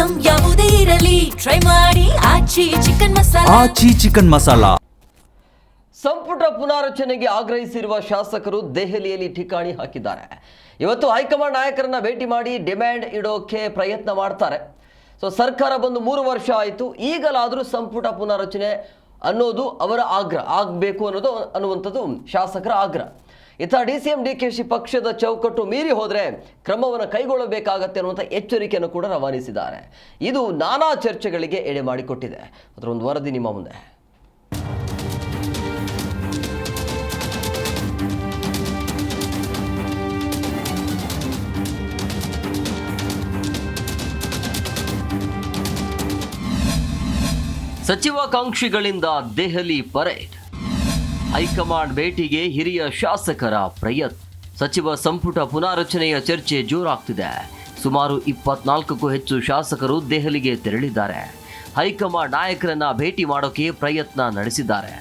Item ಯಾವುದೇ ಇರಲಿ try ಮಾಡಿ ಆಚಿ ಚಿಕನ್ ಮಸಾಲಾ. ಸಂಪುಟ ಪುನಾರಚನೆಗೆ ಆಗ್ರಹಿಸಿರುವ ಶಾಸಕರು ದೆಹಲಿಯಲ್ಲಿ ಠಿಕಾಣಿ ಹಾಕಿದ್ದಾರೆ. ಇವತ್ತು ಹೈಕಮಾಂಡ್ ನಾಯಕರನ್ನ ಭೇಟಿ ಮಾಡಿ ಡಿಮ್ಯಾಂಡ್ ಇಡೋಕೆ ಪ್ರಯತ್ನ ಮಾಡ್ತಾರೆ. ಸರ್ಕಾರ ಬಂದು 3 ವರ್ಷ ಆಯಿತು, ಈಗಲಾದರೂ ಸಂಪುಟ ಪುನಾರಚನೆ ಅನ್ನೋದು ಅವರ ಆಗ್ರಹ ಆಗಬೇಕು ಅನ್ನುವಂಥದ್ದು ಶಾಸಕರ ಆಗ್ರಹ. ಇತ್ತ DCM DKಶಿ ಪಕ್ಷದ ಚೌಕಟ್ಟು ಮೀರಿ ಹೋದರೆ ಕ್ರಮವನ್ನು ಕೈಗೊಳ್ಳಬೇಕಾಗತ್ತೆ ಅನ್ನುವಂಥ ಎಚ್ಚರಿಕೆಯನ್ನು ಕೂಡ ರವಾನಿಸಿದ್ದಾರೆ. ಇದು ನಾನಾ ಚರ್ಚೆಗಳಿಗೆ ಎಡೆ ಮಾಡಿಕೊಟ್ಟಿದೆ. ಅದರ ಒಂದು ವರದಿ ನಿಮ್ಮ ಮುಂದೆ. ಸಚಿವಾಕಾಂಕ್ಷಿಗಳಿಂದ ದೆಹಲಿ ಪರೇಡ್, ಹೈಕಮಾಂಡ್ ಭೇಟಿಗೆ ಹಿರಿಯ ಶಾಸಕರ ಪ್ರಯತ್ನ. ಸಚಿವ ಸಂಪುಟ ಪುನಾರಚನೆಯ ಚರ್ಚೆ ಜೋರಾಗ್ತಿದೆ. ಸುಮಾರು 24ಕ್ಕೂ ಹೆಚ್ಚು ಶಾಸಕರು ದೆಹಲಿಗೆ ತೆರಳಿದ್ದಾರೆ. ಹೈಕಮಾಂಡ್ ನಾಯಕರನ್ನ ಭೇಟಿ ಮಾಡೋಕೆ ಪ್ರಯತ್ನ ನಡೆಸಿದ್ದಾರೆ.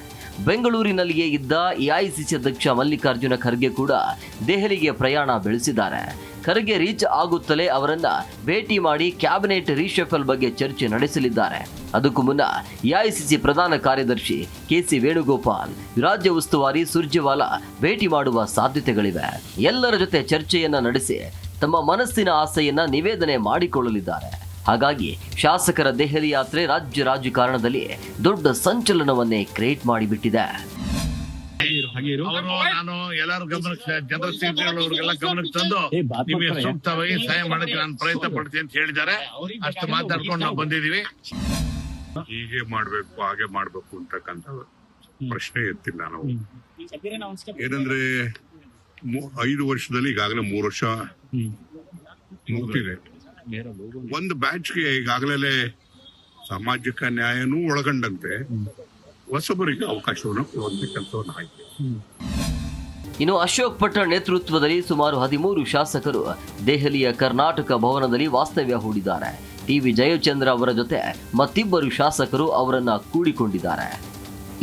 ಬೆಂಗಳೂರಿನಲ್ಲಿಯೇ ಇದ್ದ AICC ಅಧ್ಯಕ್ಷ ಮಲ್ಲಿಕಾರ್ಜುನ ಖರ್ಗೆ ಕೂಡ ದೆಹಲಿಗೆ ಪ್ರಯಾಣ ಬೆಳೆಸಿದ್ದಾರೆ. ಖರ್ಗೆ ರೀಚ್ ಆಗುತ್ತಲೇ ಅವರನ್ನ ಭೇಟಿ ಮಾಡಿ ಕ್ಯಾಬಿನೆಟ್ ರೀಶಫಲ್ ಬಗ್ಗೆ ಚರ್ಚೆ ನಡೆಸಲಿದ್ದಾರೆ. ಅದಕ್ಕೂ ಮುನ್ನ AICC ಪ್ರಧಾನ ಕಾರ್ಯದರ್ಶಿ KC ವೇಣುಗೋಪಾಲ್, ರಾಜ್ಯ ಉಸ್ತುವಾರಿ ಸುರ್ಜೇವಾಲಾ ಭೇಟಿ ಮಾಡುವ ಸಾಧ್ಯತೆಗಳಿವೆ. ಎಲ್ಲರ ಜೊತೆ ಚರ್ಚೆಯನ್ನ ನಡೆಸಿ ತಮ್ಮ ಮನಸ್ಸಿನ ಆಸೆಯನ್ನ ನಿವೇದನೆ ಮಾಡಿಕೊಳ್ಳಲಿದ್ದಾರೆ. ಹಾಗಾಗಿ ಶಾಸಕರ ದೆಹಲಿ ಯಾತ್ರೆ ರಾಜ್ಯ ರಾಜಕಾರಣದಲ್ಲಿ ದೊಡ್ಡ ಸಂಚಲನವನ್ನೇ ಕ್ರಿಯೇಟ್ ಮಾಡಿಬಿಟ್ಟಿದೆ. ನಾನು ಎಲ್ಲರೂ ಗಮನಕ್ಕೆ ಜನರಲ್ಲ ಗಮನಕ್ಕೆ ತಂದು ನಿಮಗೆ ಸೂಕ್ತವಾಗಿ ಸಹಾಯ ಮಾಡಕ್ಕೆ ನಾನು ಪ್ರಯತ್ನ ಪಡ್ತೀನಿ ಅಂತ ಹೇಳಿದ್ದಾರೆ. ಅಷ್ಟು ಮಾತಾಡ್ಕೊಂಡು ನಾವು ಬಂದಿದೀವಿ. ಹೀಗೆ ಮಾಡ್ಬೇಕು ಹಾಗೆ ಮಾಡ್ಬೇಕು ಅಂತಕ್ಕಂಥ ಪ್ರಶ್ನೆ ಎತ್ತಿಲ್ಲ ನಾವು. ಏನಂದ್ರೆ 5 ವರ್ಷದಲ್ಲಿ ಈಗಾಗಲೇ 3 ವರ್ಷ ಮುಗ್ತಿದೆ. ಒಂದು ಬ್ಯಾಚ್ಗೆ ಈಗಾಗಲೇ ಸಾಮಾಜಿಕ ನ್ಯಾಯನೂ ಒಳಗೊಂಡಂತೆ ಹೊಸಬರಿಗೆ ಅವಕಾಶವನ್ನು ಕೊಡುವಂತ ಕೆಲಸವನ್ನು ಆಯ್ತು. ಇನ್ನು ಅಶೋಕ್ ಪಟ್ಟಣ್ ನೇತೃತ್ವದಲ್ಲಿ ಸುಮಾರು 13 ಶಾಸಕರು ದೆಹಲಿಯ ಕರ್ನಾಟಕ ಭವನದಲ್ಲಿ ವಾಸ್ತವ್ಯ ಹೂಡಿದ್ದಾರೆ. TV ಜಯಚಂದ್ರ ಅವರ ಜೊತೆ ಮತ್ತಿಬ್ಬರು ಶಾಸಕರು ಅವರನ್ನ ಕೂಡಿಕೊಂಡಿದ್ದಾರೆ.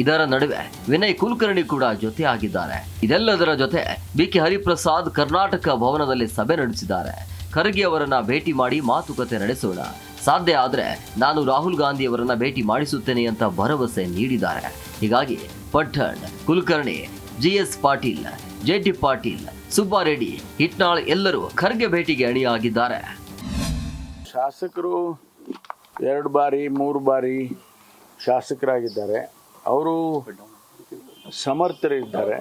ಇದರ ನಡುವೆ ವಿನಯ್ ಕುಲಕರ್ಣಿ ಕೂಡ ಜೊತೆ ಆಗಿದ್ದಾರೆ. ಇದೆಲ್ಲದರ ಜೊತೆ BK ಹರಿಪ್ರಸಾದ್ ಕರ್ನಾಟಕ ಭವನದಲ್ಲಿ ಸಭೆ ನಡೆಸಿದ್ದಾರೆ. ಖರ್ಗೆ ಅವರನ್ನ ಭೇಟಿ ಮಾಡಿ ಮಾತುಕತೆ ನಡೆಸೋಣ, ಸಾಧ್ಯ ಆದರೆ ನಾನು ರಾಹುಲ್ ಗಾಂಧಿ ಅವರನ್ನ ಭೇಟಿ ಮಾಡಿಸುತ್ತೇನೆ ಅಂತ ಭರವಸೆ ನೀಡಿದ್ದಾರೆ. ಹೀಗಾಗಿ ಪಟ್ಟಣ್, ಕುಲಕರ್ಣಿ, GS ಪಾಟೀಲ್, JT ಪಾಟೀಲ್, ಸುಬ್ಬಾರೆಡ್ಡಿ, ಹಿಟ್ನಾಳ್ ಎಲ್ಲರೂ ಖರ್ಗೆ ಭೇಟಿಗೆ ಅಣಿಯಾಗಿದ್ದಾರೆ. ಶಾಸಕರು 2 ಬಾರಿ 3 ಬಾರಿ ಶಾಸಕರಾಗಿದ್ದಾರೆ. ಅವರು ಸಮರ್ಥರಿದ್ದಾರೆ.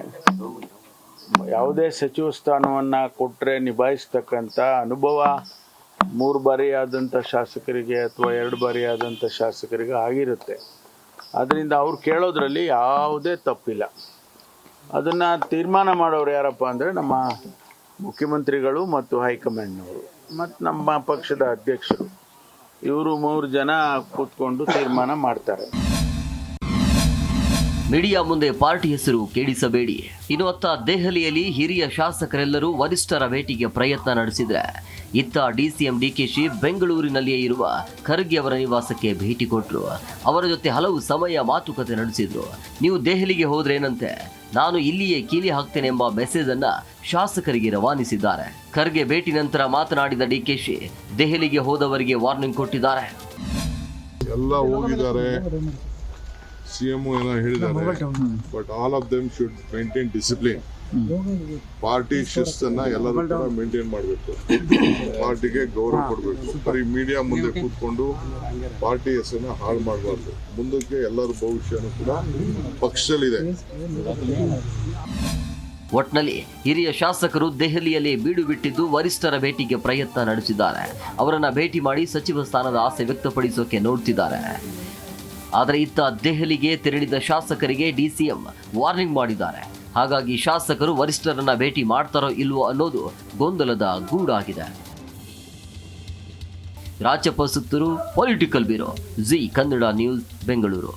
ಯಾವುದೇ ಸಚಿವ ಸ್ಥಾನವನ್ನು ಕೊಟ್ಟರೆ ನಿಭಾಯಿಸ್ತಕ್ಕಂಥ ಅನುಭವ 3 ಬಾರಿ ಆದಂಥ ಶಾಸಕರಿಗೆ ಅಥವಾ 2 ಬಾರಿ ಆದಂಥ ಶಾಸಕರಿಗೆ ಆಗಿರುತ್ತೆ. ಅದರಿಂದ ಅವ್ರು ಕೇಳೋದ್ರಲ್ಲಿ ಯಾವುದೇ ತಪ್ಪಿಲ್ಲ. ಅದನ್ನು ತೀರ್ಮಾನ ಮಾಡೋರು ಯಾರಪ್ಪ ಅಂದರೆ ನಮ್ಮ ಮುಖ್ಯಮಂತ್ರಿಗಳು ಮತ್ತು ಹೈಕಮಾಂಡ್ನವರು ಮತ್ತು ನಮ್ಮ ಪಕ್ಷದ ಅಧ್ಯಕ್ಷರು. ಇವರು 3 ಜನ ಕೂತ್ಕೊಂಡು ತೀರ್ಮಾನ ಮಾಡ್ತಾರೆ. ಮೀಡಿಯಾ ಮುಂದೆ ಪಾರ್ಟಿ ಹೆಸರು ಕೇಳಿಸಬೇಡಿ. ಇನ್ನು ಅತ್ತ ದೆಹಲಿಯಲ್ಲಿ ಹಿರಿಯ ಶಾಸಕರೆಲ್ಲರೂ ವರಿಷ್ಠರ ಭೇಟಿಗೆ ಪ್ರಯತ್ನ ನಡೆಸಿದ್ರೆ, ಇತ್ತ DCM DKಶಿ ಬೆಂಗಳೂರಿನಲ್ಲಿಯೇ ಇರುವ ಖರ್ಗೆ ಅವರ ನಿವಾಸಕ್ಕೆ ಭೇಟಿ ಕೊಟ್ಟರು. ಅವರ ಜೊತೆ ಹಲವು ಸಮಯ ಮಾತುಕತೆ ನಡೆಸಿದ್ರು. ನೀವು ದೆಹಲಿಗೆ ಹೋದ್ರೇನಂತೆ, ನಾನು ಇಲ್ಲಿಯೇ ಕೀಲಿ ಹಾಕ್ತೇನೆ ಎಂಬ ಮೆಸೇಜ್ ಅನ್ನ ಶಾಸಕರಿಗೆ ರವಾನಿಸಿದ್ದಾರೆ. ಖರ್ಗೆ ಭೇಟಿ ನಂತರ ಮಾತನಾಡಿದ DKಶಿ ದೆಹಲಿಗೆ ಹೋದವರಿಗೆ ವಾರ್ನಿಂಗ್ ಕೊಟ್ಟಿದ್ದಾರೆ. ಎಲ್ಲ ಹೋಗಿದ್ದಾರೆ, CM ಏನೋ ಹೇಳಿದ್ದಾರೆ, but all of them should maintain discipline. Party ಶಿಸ್ತನ್ನ ಎಲ್ಲರೂ ಕೂಡ ಮೇಂಟೈನ್ ಮಾಡಬೇಕು, ಪಾರ್ಟಿಗೆ ಗೌರವ ಕೊಡಬೇಕು. ಬರೀ ಮೀಡಿಯಾ ಮುಂದೆ ಕೂತ್ಕೊಂಡು ಪಾರ್ಟಿ ಹೆಸರನ್ನ ಹಾಳು ಮಾಡಬಾರ್ದು. ಮುಂದಕ್ಕೆ ಎಲ್ಲರ ಭವಿಷ್ಯನೂ ಕೂಡ ಪಕ್ಷದಲ್ಲಿದೆ. ಒಟ್ನಲ್ಲಿ ಹಿರಿಯ ಶಾಸಕರು ದೆಹಲಿಯಲ್ಲಿ ಬೀಡು ಬಿಟ್ಟಿದ್ದು ವರಿಷ್ಠರ ಭೇಟಿಗೆ ಪ್ರಯತ್ನ ನಡೆಸಿದ್ದಾರೆ. ಅವರನ್ನ ಭೇಟಿ ಮಾಡಿ ಸಚಿವ ಸ್ಥಾನದ ಆಸೆ ವ್ಯಕ್ತಪಡಿಸೋಕೆ ನೋಡ್ತಿದ್ದಾರೆ. ಆದರೆ ಇತ್ತ ದೆಹಲಿಗೆ ತೆರಳಿದ ಶಾಸಕರಿಗೆ DCM ವಾರ್ನಿಂಗ್ ಮಾಡಿದ್ದಾರೆ. ಹಾಗಾಗಿ ಶಾಸಕರು ವರಿಷ್ಠರನ್ನ ಭೇಟಿ ಮಾಡ್ತಾರೋ ಇಲ್ವೋ ಅನ್ನೋದು ಗೊಂದಲದ ಗೂಡಾಗಿದೆ. Rajappa Sutturu, political bureau, Zee Kannada news, Bengaluru.